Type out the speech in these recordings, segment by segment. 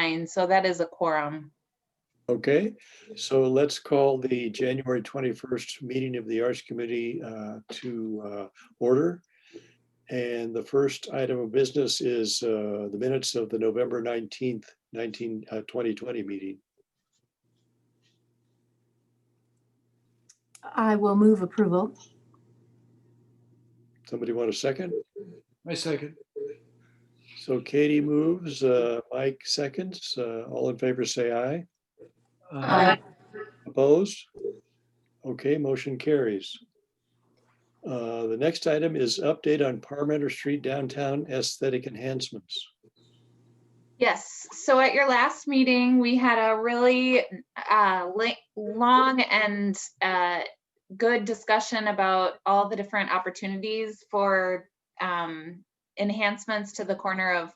9, so that is a quorum. Okay, so let's call the January 21st meeting of the Arts Committee to order. And the first item of business is the minutes of the November 19th, 2020 meeting. I will move approval. Somebody want a second? I second. So Katie moves, Mike seconds. All in favor say aye. Aye. Opposed? Okay, motion carries. The next item is update on Parmenter Street downtown aesthetic enhancements. Yes, so at your last meeting, we had a really long and good discussion about all the different opportunities for enhancements to the corner of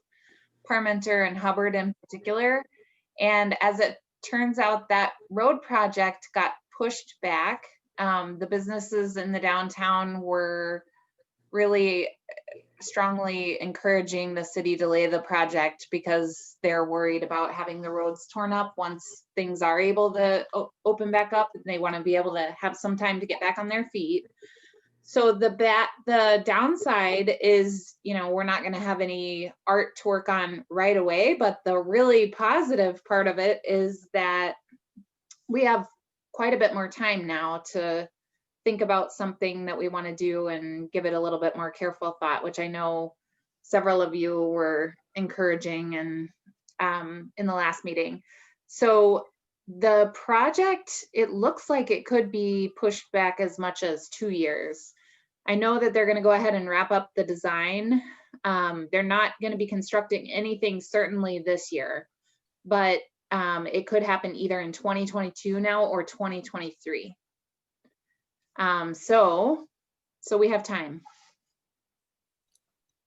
Parmenter and Hubbard in particular. And as it turns out, that road project got pushed back. The businesses in the downtown were really strongly encouraging the city to delay the project because they're worried about having the roads torn up once things are able to open back up. They want to be able to have some time to get back on their feet. So the downside is, we're not going to have any art to work on right away, but the really positive part of it is that we have quite a bit more time now to think about something that we want to do and give it a little bit more careful thought, which I know several of you were encouraging and in the last meeting. So the project, it looks like it could be pushed back as much as 2 years. I know that they're going to go ahead and wrap up the design. They're not going to be constructing anything certainly this year, but it could happen either in 2022 now or 2023. So we have time.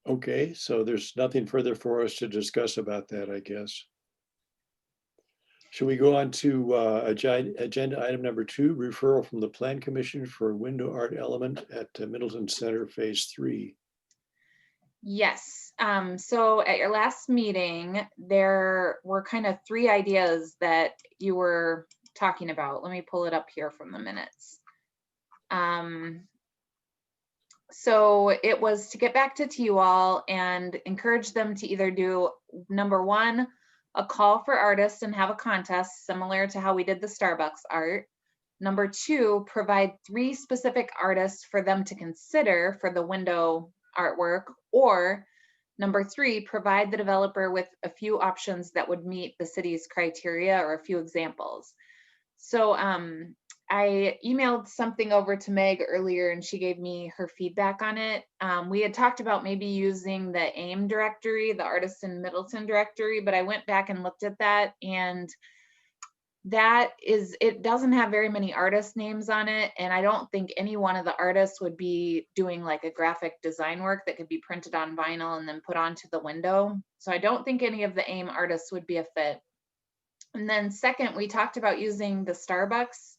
Okay, so there's nothing further for us to discuss about that, I guess. Should we go on to agenda item number 2, referral from the Plan Commission for window art element at Middleton Center Phase 3? Yes. So at your last meeting, there were kind of 3 ideas that you were talking about. Let me pull it up here from the minutes. So it was to get back to TUAL and encourage them to either do, number 1, a call for artists and have a contest similar to how we did the Starbucks art. Number 2, provide 3 specific artists for them to consider for the window artwork, or number 3, provide the developer with a few options that would meet the city's criteria or a few examples. So I emailed something over to Meg earlier and she gave me her feedback on it. We had talked about maybe using the AIM directory, the Artists in Middleton directory, but I went back and looked at that, and it doesn't have very many artist names on it. And I don't think any one of the artists would be doing like a graphic design work that could be printed on vinyl and then put onto the window. So I don't think any of the AIM artists would be a fit. And then second, we talked about using the Starbucks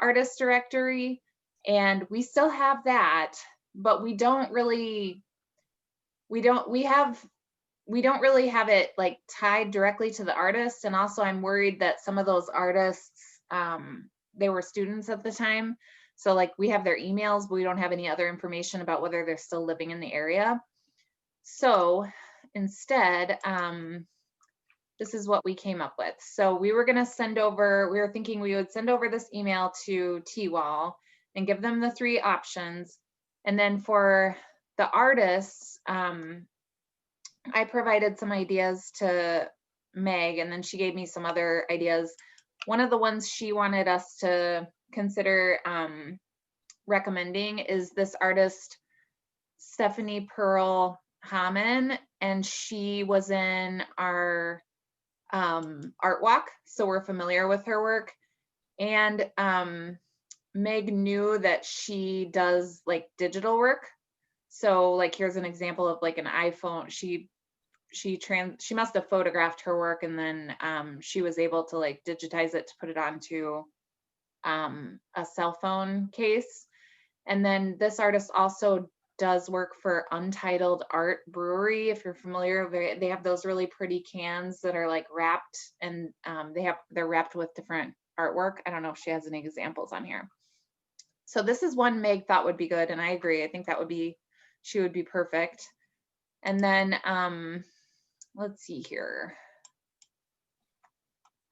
artist directory, and we still have that, but we don't really have it like tied directly to the artist. And also I'm worried that some of those artists, they were students at the time. So like we have their emails, but we don't have any other information about whether they're still living in the area. So instead, this is what we came up with. So we were thinking we would send over this email to TWAL and give them the 3 options. And then for the artists, I provided some ideas to Meg, and then she gave me some other ideas. One of the ones she wanted us to consider recommending is this artist, Stephanie Pearl Hamann, and she was in our art walk, so we're familiar with her work. And Meg knew that she does like digital work. So like here's an example of like an iPhone. She must have photographed her work, and then she was able to like digitize it to put it onto a cell phone case. And then this artist also does work for Untitled Art Brewery. If you're familiar, they have those really pretty cans that are like wrapped, and they're wrapped with different artwork. I don't know if she has any examples on here. So this is one Meg thought would be good, and I agree. I think she would be perfect. And then let's see here.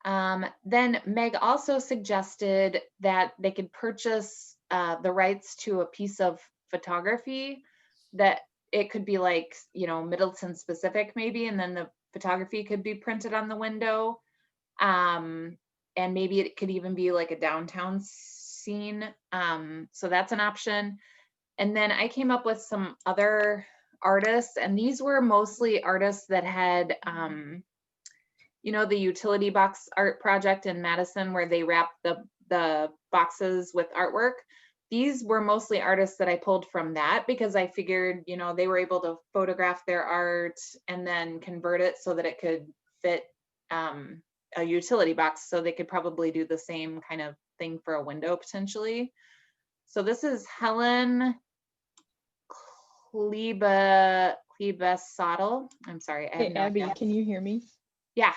Then Meg also suggested that they could purchase the rights to a piece of photography, that it could be like, Middleton specific maybe, and then the photography could be printed on the window. And maybe it could even be like a downtown scene. So that's an option. And then I came up with some other artists, and these were mostly artists that had, the utility box art project in Madison where they wrap the boxes with artwork. These were mostly artists that I pulled from that because I figured, they were able to photograph their art and then convert it so that it could fit a utility box. So they could probably do the same kind of thing for a window potentially. So this is Helen Klebesattel. I'm sorry. Hey, Abby, can you hear me? Yeah.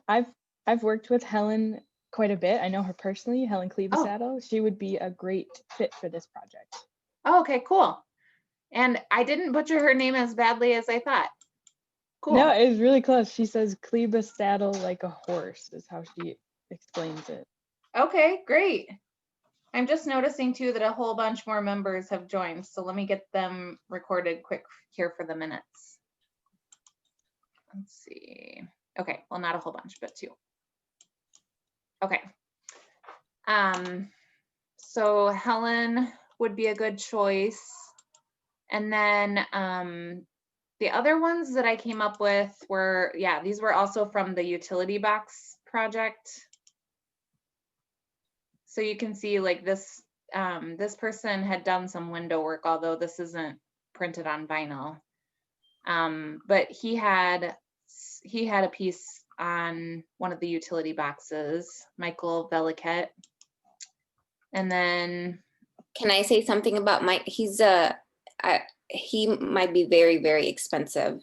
I've worked with Helen quite a bit. I know her personally, Helen Klebesattel. She would be a great fit for this project. Oh, okay, cool. And I didn't butcher her name as badly as I thought. Cool. No, it was really close. She says Klebesattel like a horse is how she explains it. Okay, great. I'm just noticing too that a whole bunch more members have joined. So let me get them recorded quick here for the minutes. Let's see. Okay, well, not a whole bunch, but 2. Okay. So Helen would be a good choice. And then the other ones that I came up with were, these were also from the utility box project. So you can see like this, this person had done some window work, although this isn't printed on vinyl. But he had a piece on one of the utility boxes, Michael Veliket. And then, can I say something about Mike? He might be very, very expensive.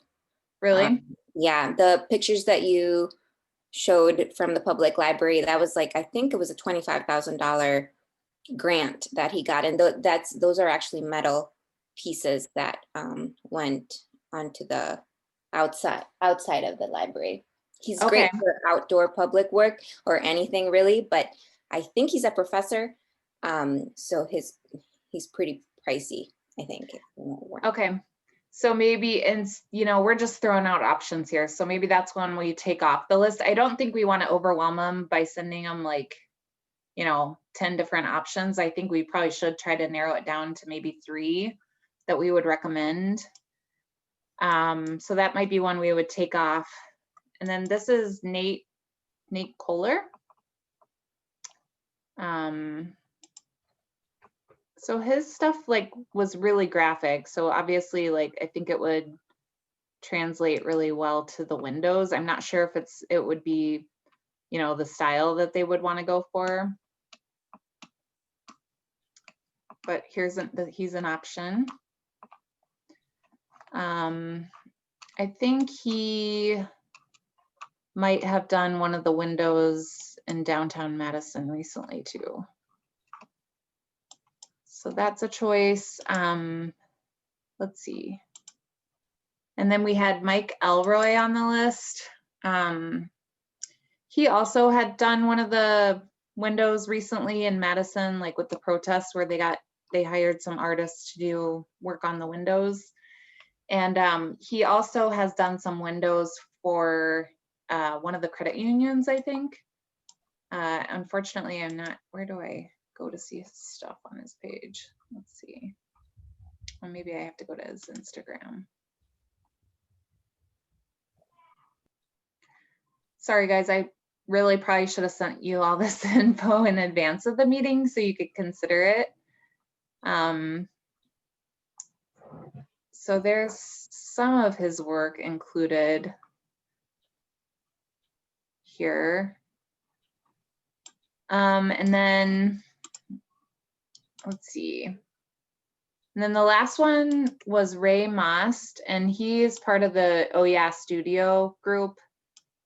Really? Yeah, the pictures that you showed from the public library, that was like, I think it was a $25,000 grant that he got, and those are actually metal pieces that went onto the outside of the library. He's great for outdoor public work or anything really, but I think he's a professor, so he's pretty pricey, I think. Okay, so maybe, and we're just throwing out options here, so maybe that's one we take off the list. I don't think we want to overwhelm them by sending them like 10 different options. I think we probably should try to narrow it down to maybe 3 that we would recommend. So that might be one we would take off. And then this is Nate Kohler. So his stuff like was really graphic. So obviously like I think it would translate really well to the windows. I'm not sure if it would be, the style that they would want to go for. But he's an option. I think he might have done one of the windows in downtown Madison recently too. So that's a choice. Let's see. And then we had Mike Elroy on the list. He also had done one of the windows recently in Madison, like with the protests where they hired some artists to do work on the windows. And he also has done some windows for one of the credit unions, I think. Unfortunately, I'm not, where do I go to see his stuff on his page? Let's see. Or maybe I have to go to his Instagram. Sorry, guys, I really probably should have sent you all this info in advance of the meeting so you could consider it. So there's some of his work included here. And then, let's see. And then the last one was Ray Most, and he is part of the Oh Yeah Studio group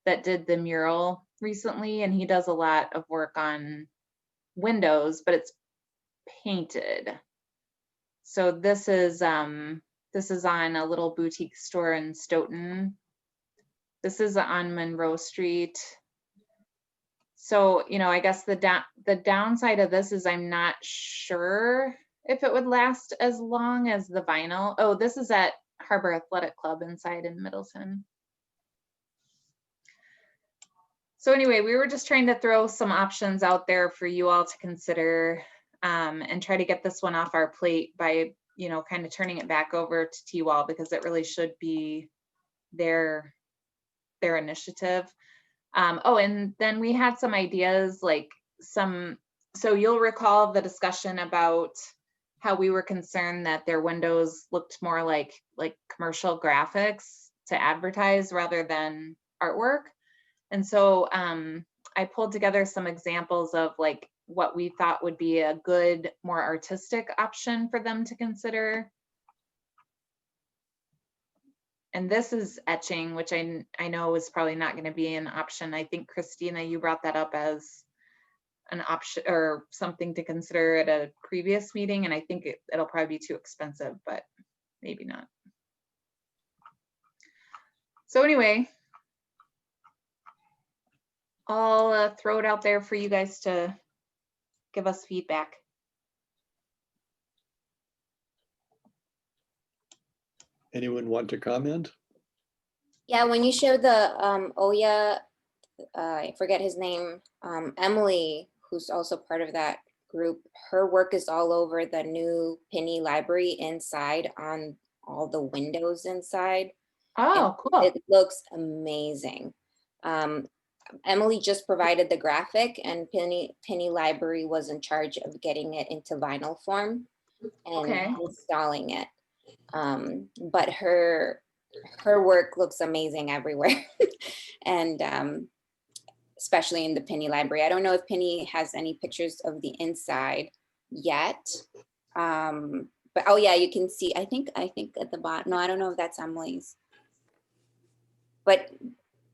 that did the mural recently, and he does a lot of work on windows, but it's painted. So this is on a little boutique store in Stoughton. This is on Monroe Street. So, you know, I guess the downside of this is I'm not sure if it would last as long as the vinyl. Oh, this is at Harbor Athletic Club inside in Middleton. So anyway, we were just trying to throw some options out there for you all to consider, and try to get this one off our plate by, you know, kind of turning it back over to T-Wall, because it really should be their initiative. Oh, and then we had some ideas, like so you'll recall the discussion about how we were concerned that their windows looked more like commercial graphics to advertise rather than artwork. And so I pulled together some examples of like what we thought would be a good, more artistic option for them to consider. And this is etching, which I know is probably not going to be an option. I think, Christina, you brought that up as an option or something to consider at a previous meeting. And I think it'll probably be too expensive, but maybe not. So anyway, I'll throw it out there for you guys to give us feedback. Anyone want to comment? Yeah, when you show the Oya, I forget his name, Emily, who's also part of that group, her work is all over the new Penny Library inside on all the windows inside. Oh, cool. It looks amazing. Emily just provided the graphic, and Penny Library was in charge of getting it into vinyl form and installing it. But her work looks amazing everywhere. And especially in the Penny Library. I don't know if Penny has any pictures of the inside yet. But oh yeah, you can see, I think at the bottom, no, I don't know if that's Emily's. But,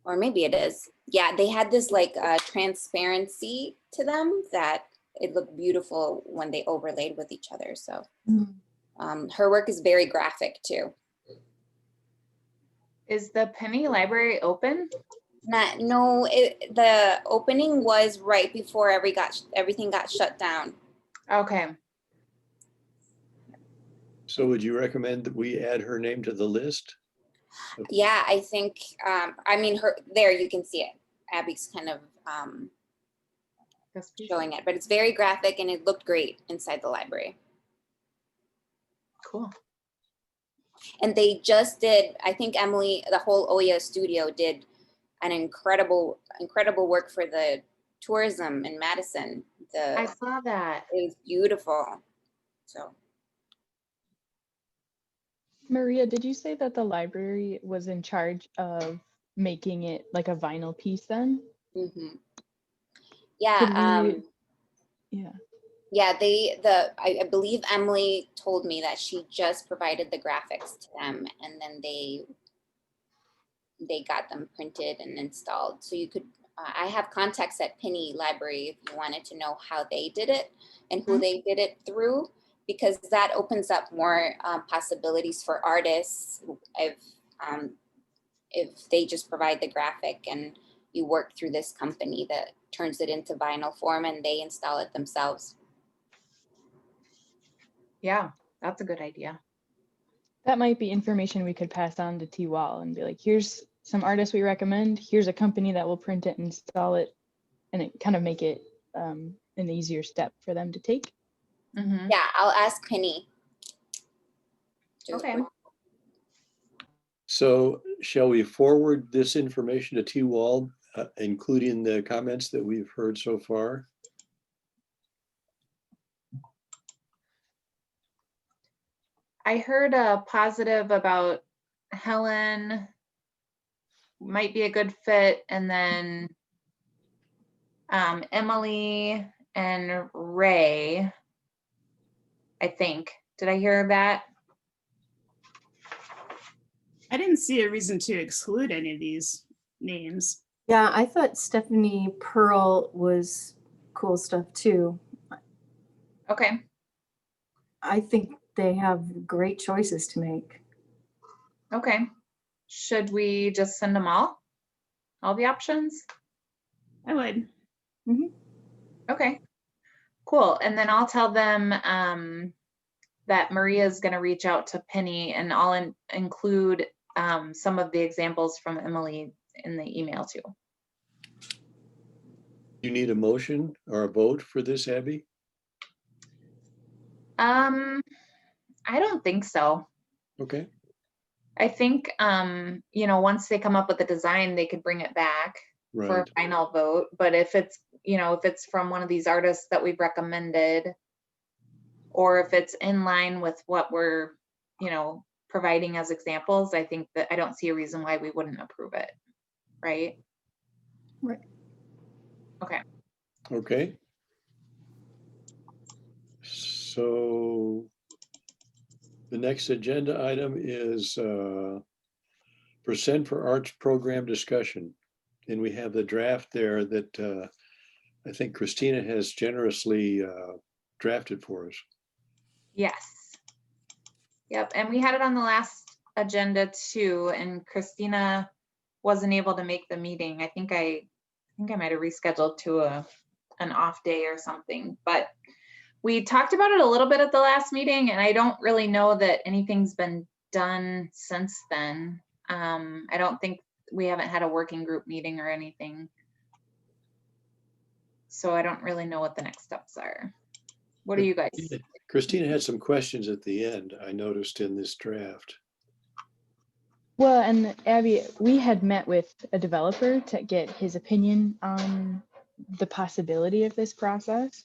or maybe it is. Yeah, they had this like transparency to them that it looked beautiful when they overlaid with each other. So her work is very graphic too. Is the Penny Library open? No, the opening was right before everything got shut down. Okay. So would you recommend that we add her name to the list? Yeah, I think, I mean, there you can see it. Abby's kind of showing it, but it's very graphic and it looked great inside the library. Cool. And they just did, I think Emily, the whole Oya studio did an incredible work for the tourism in Madison. I saw that. It was beautiful. So. Maria, did you say that the library was in charge of making it like a vinyl piece then? Mm-hmm. Yeah. Yeah, I believe Emily told me that she just provided the graphics to them, and then they got them printed and installed. So you could, I have contacts at Penny Library if you wanted to know how they did it and who they did it through, because that opens up more possibilities for artists if they just provide the graphic and you work through this company that turns it into vinyl form and they install it themselves. Yeah, that's a good idea. That might be information we could pass on to T-Wall and be like, here's some artists we recommend. Here's a company that will print it and install it, and it kind of make it an easier step for them to take. Mm-hmm. Yeah, I'll ask Penny. Okay. So shall we forward this information to T-Wall, including the comments that we've heard so far? I heard a positive about Helen, might be a good fit, and then Emily and Ray, I think. Did I hear that? I didn't see a reason to exclude any of these names. Yeah, I thought Stephanie Pearl was cool stuff too. Okay, I think they have great choices to make. okay. Should we just send them all? All the options? I would. Okay, cool. And then I'll tell them that Maria's gonna reach out to Penny, and I'll include some of the examples from Emily in the email too. You need a motion or a vote for this, Abby? I don't think so. Okay, I think, once they come up with a design, they could bring it back for a right. final vote. But if it's, if it's from one of these artists that we've recommended, or if it's in line with what we're, providing as examples, I think that I don't see a reason why we wouldn't approve it. Right? Right. Okay. Okay. So the next agenda item is % for Arts program discussion. And we have the draft there that I think Christina has generously drafted for us. Yes. Yep, and we had it on the last agenda too, and Christina wasn't able to make the meeting. I think I might have rescheduled to an off day or something, but we talked about it a little bit at the last meeting, and I don't really know that anything's been done since then. I don't think we haven't had a working group meeting or anything. So I don't really know what the next steps are. What do you guys? Christina had some questions at the end, I noticed in this draft. Well, and Abby, we had met with a developer to get his opinion on the possibility of this process.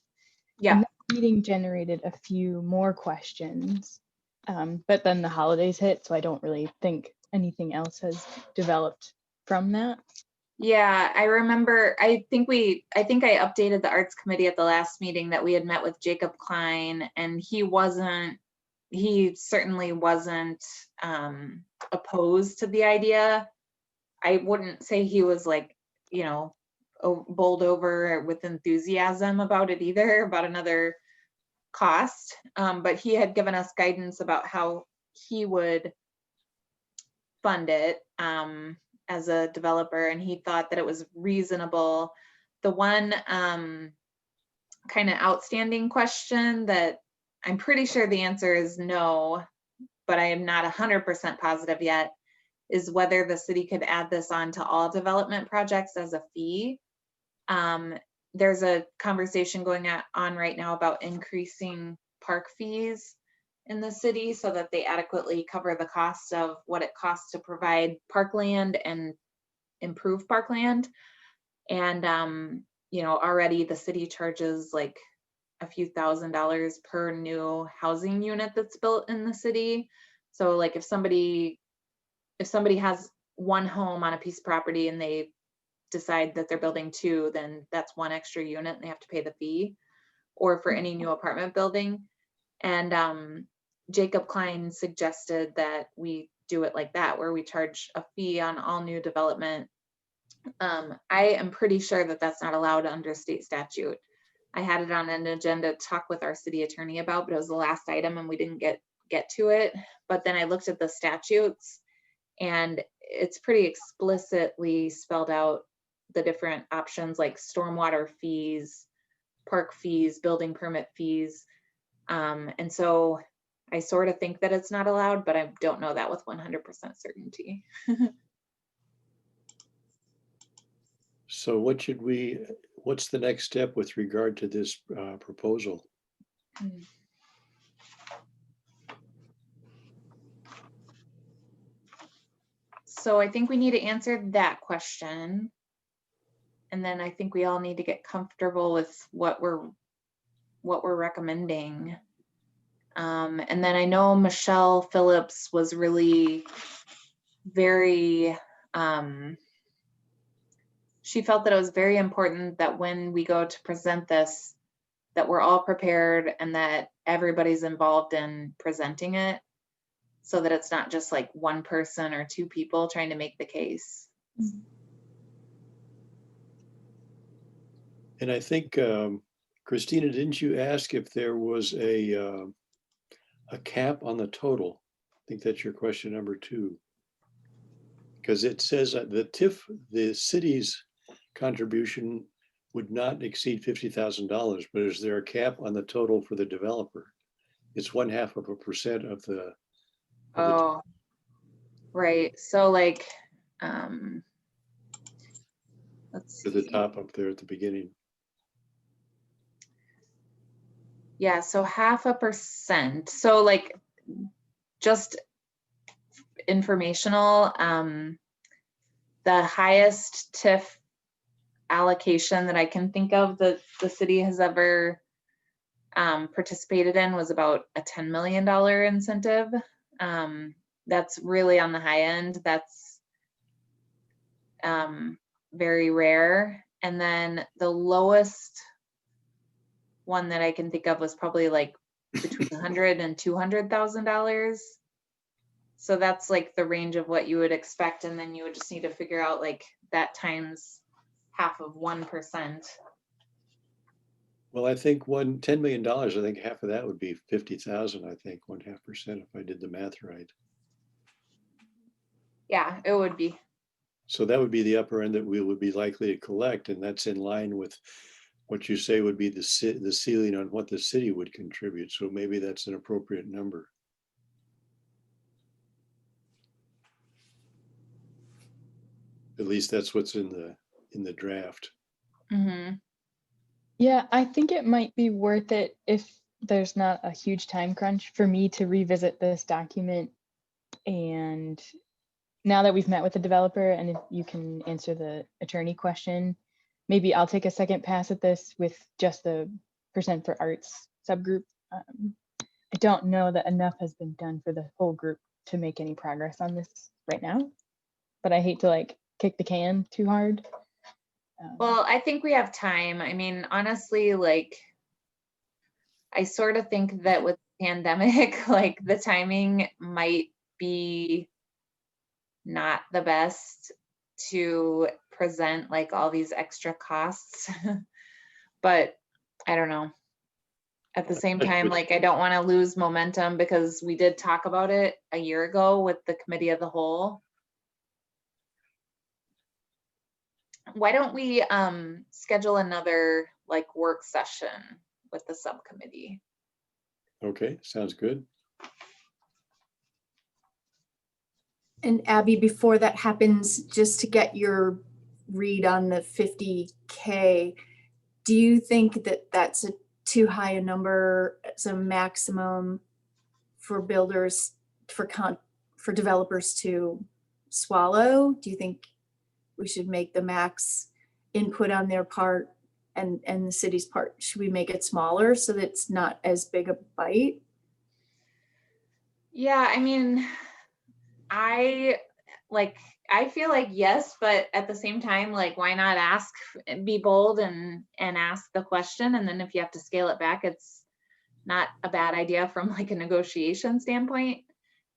Yeah. And that meeting generated a few more questions, but then the holidays hit, so I don't really think anything else has developed from that. Yeah, I remember, I think I updated the arts committee at the last meeting that we had met with Jacob Klein, and he certainly wasn't opposed to the idea. I wouldn't say he was like, bowled over with enthusiasm about it either, about another cost. But he had given us guidance about how he would fund it as a developer, and he thought that it was reasonable. The one kind of outstanding question that I'm pretty sure the answer is no, but I am not 100% positive yet, is whether the city could add this on to all development projects as a fee. There's a conversation going on right now about increasing park fees in the city so that they adequately cover the cost of what it costs to provide parkland and improve parkland. And, already the city charges like a few $1,000s per new housing unit that's built in the city. So like if somebody has one home on a piece of property and they decide that they're building two, then that's one extra unit and they have to pay the fee, or for any new apartment building. And Jacob Klein suggested that we do it like that, where we charge a fee on all new development. I am pretty sure that that's not allowed under state statute. I had it on an agenda to talk with our city attorney about, but it was the last item and we didn't get to it. But then I looked at the statutes and it's pretty explicitly spelled out the different options like stormwater fees, park fees, building permit fees. And so I sort of think that it's not allowed, but I don't know that with 100% certainty. So what's the next step with regard to this proposal? So I think we need to answer that question. And then I think we all need to get comfortable with what we're recommending. And then I know Michelle Phillips was really very, she felt that it was very important that when we go to present this, that we're all prepared and that everybody's involved in presenting it, so that it's not just like one person or two people trying to make the case. And I think, Christina, didn't you ask if there was a cap on the total? I think that's your question number 2. Because it says that the city's contribution would not exceed $50,000, but is there a cap on the total for the developer? It's 0.5% of the. Oh, right. So like, let's To the see. top up there at the beginning. Yeah, so 0.5%. So like, just informational, the highest TIF allocation that I can think of that the city has ever participated in was about a $10 million incentive. That's really on the high end. That's very rare. And then the lowest one that I can think of was probably like between $100,000 and $200,000. So that's like the range of what you would expect. And then you would just need to figure out like that times half of 1%. Well, I think $10 million, I think half of that would be 50,000, I think 0.5% if I did the math right. Yeah, it would be. So that would be the upper end that we would be likely to collect. And that's in line with what you say would be the ceiling on what the city would contribute. So maybe that's an appropriate number. At least that's what's in the draft. Mm-hmm. Yeah, I think it might be worth it if there's not a huge time crunch for me to revisit this document. And now that we've met with the developer and if you can answer the attorney question, maybe I'll take a second pass at this with just the % for arts subgroup. I don't know that enough has been done for the whole group to make any progress on this right now, but I hate to like kick the can too hard. Well, I think we have time. I mean, honestly, like, I sort of think that with the pandemic, like the timing might be not the best to present like all these extra costs. But I don't know. At the same time, like, I don't want to lose momentum because we did talk about it a year ago with the committee of the whole. Why don't we schedule another like work session with the subcommittee? Okay, sounds good. And Abby, before that happens, just to get your read on the 50K, do you think that that's a too high a number as a maximum for builders, for developers to swallow? Do you think we should make the max input on their part and the city's part? Should we make it smaller so that it's not as big a bite? Yeah, I mean, I feel like yes, but at the same time, like, why not ask, be bold and ask the question, and then if you have to scale it back, it's not a bad idea from like a negotiation standpoint,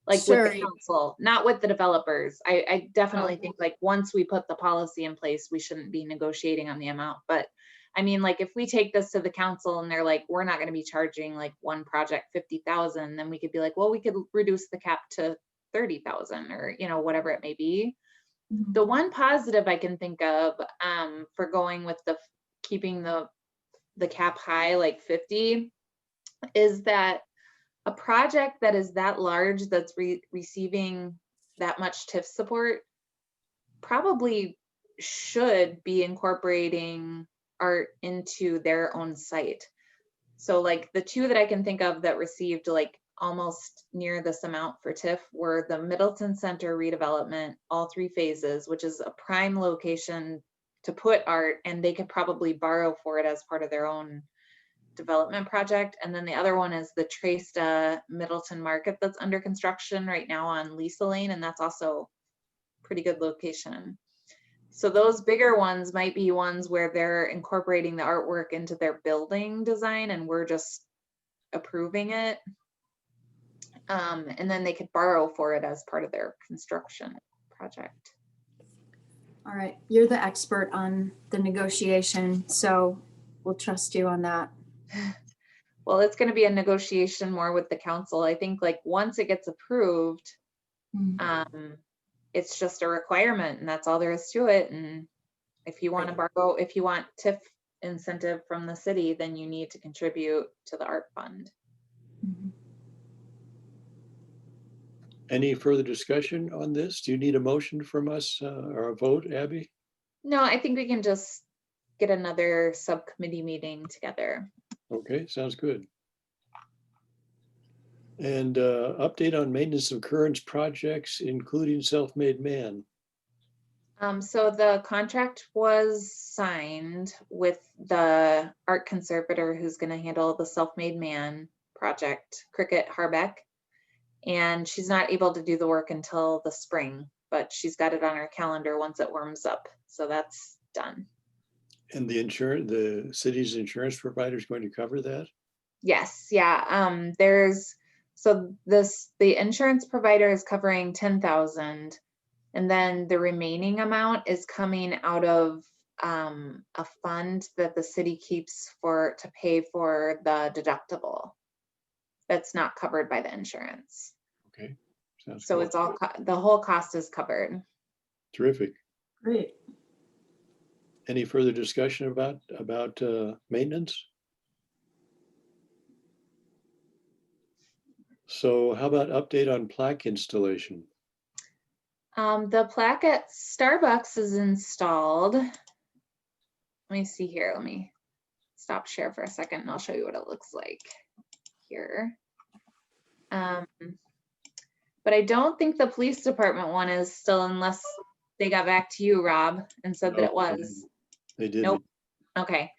like Sure. with the council, not with the developers. I definitely think like once we put the policy in place, we shouldn't be negotiating on the amount. But I mean, like, if we take this to the council and they're like, we're not going to be charging like one project 50,000, then we could be like, well, we could reduce the cap to 30,000 or, you know, whatever it may be. Mhm. The one positive I can think of for going with keeping the cap high, like 50, is that a project that is that large, that's receiving that much TIF support, probably should be incorporating art into their own site. So like the two that I can think of that received like almost near this amount for TIF were the Middleton Center redevelopment, all 3 phases, which is a prime location to put art, and they could probably borrow for it as part of their own development project. And then the other one is the Tresta Middleton Market that's under construction right now on Lisa Lane, and that's also pretty good location. So those bigger ones might be ones where they're incorporating the artwork into their building design and we're just approving it. And then they could borrow for it as part of their construction project. All right, you're the expert on the negotiation, so we'll trust you on that. Well, it's going to be a negotiation more with the council. I think like once it gets approved, it's just a requirement and that's all there is to it. And if you want to borrow, if you want TIF incentive from the city, then you need to contribute to the art fund. Any further discussion on this? Do you need a motion from us or a vote, Abby? No, I think we can just get another subcommittee meeting together. Okay, sounds good. And update on maintenance of current projects, including Self-Made Man. So the contract was signed with the art conservator who's going to handle the Self-Made Man project, Cricket Harbeck. And she's not able to do the work until the spring, but she's got it on her calendar once it warms up. So that's done. And the city's insurance provider is going to cover that? Yes, yeah. The insurance provider is covering 10,000, and then the remaining amount is coming out of a fund that the city keeps to pay for the deductible. That's not covered by the insurance. Okay, sounds So good. it's all the whole cost is covered. Terrific. Great. Any further discussion about maintenance? So how about update on plaque installation? The plaque at Starbucks is installed. Let me see here. Let me stop share for a second and I'll show you what it looks like here. But I don't think the police department one is still, unless they got back to you, Rob, and said that it was. They didn't. Nope. Okay.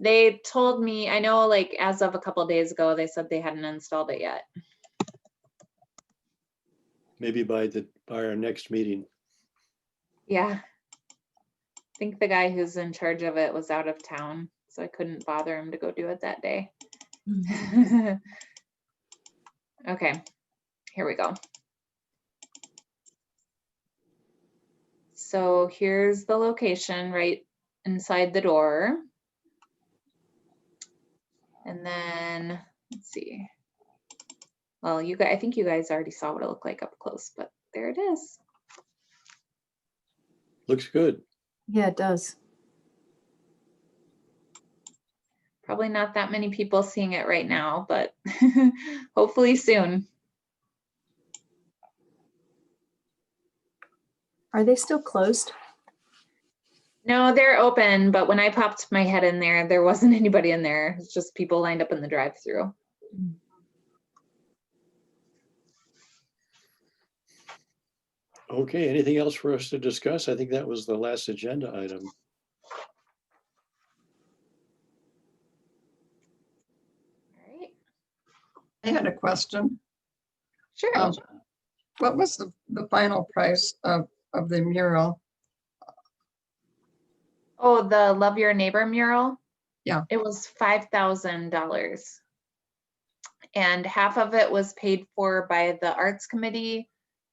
They told me, I know like as of a couple of days ago, they said they hadn't installed it yet. Maybe by our next meeting. Yeah. I think the guy who's in charge of it was out of town, so I couldn't bother him to go do it that day. Okay, here we go. So here's the location right inside the door. And then, let's see. Well, I think you guys already saw what it looked like up close, but there it is. Looks good. Yeah, it does. Probably not that many people seeing it right now, but hopefully soon. Are they still closed? No, they're open, but when I popped my head in there wasn't anybody in there. It's just people lined up in the drive-through. Okay, anything else for us to discuss? I think that was the last agenda item. All right. I had a question. Sure. What was the final price of the mural? Oh, the Love Your Neighbor mural? Yeah. It was $5,000. And half of it was paid for by the Arts Committee,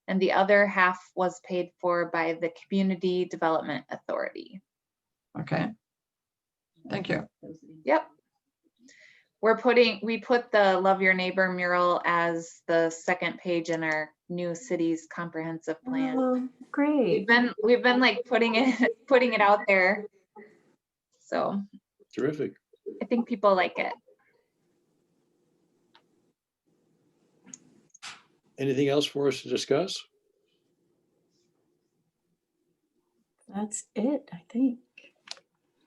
and the other half was paid for by the Community Development Authority. Okay. Thank you. Yep. We put the Love Your Neighbor mural as the second page in our new city's comprehensive plan. Oh, great. We've been like putting it out there. So Terrific. I think people like it. Anything else for us to discuss? That's it, I think.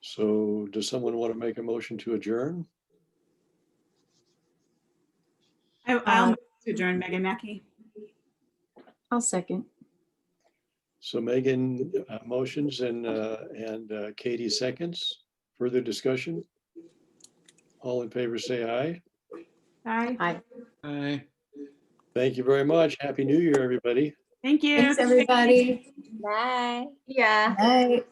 So does someone want to make a motion to adjourn? I'll move to adjourn, Megan Mackey. I'll second. So Megan motions and Katie seconds. Further discussion? All in favor say aye. Aye. Hi. Aye. Thank you very much. Happy New Year, everybody. Thank you. Thanks, everybody. Bye. Yeah. Bye.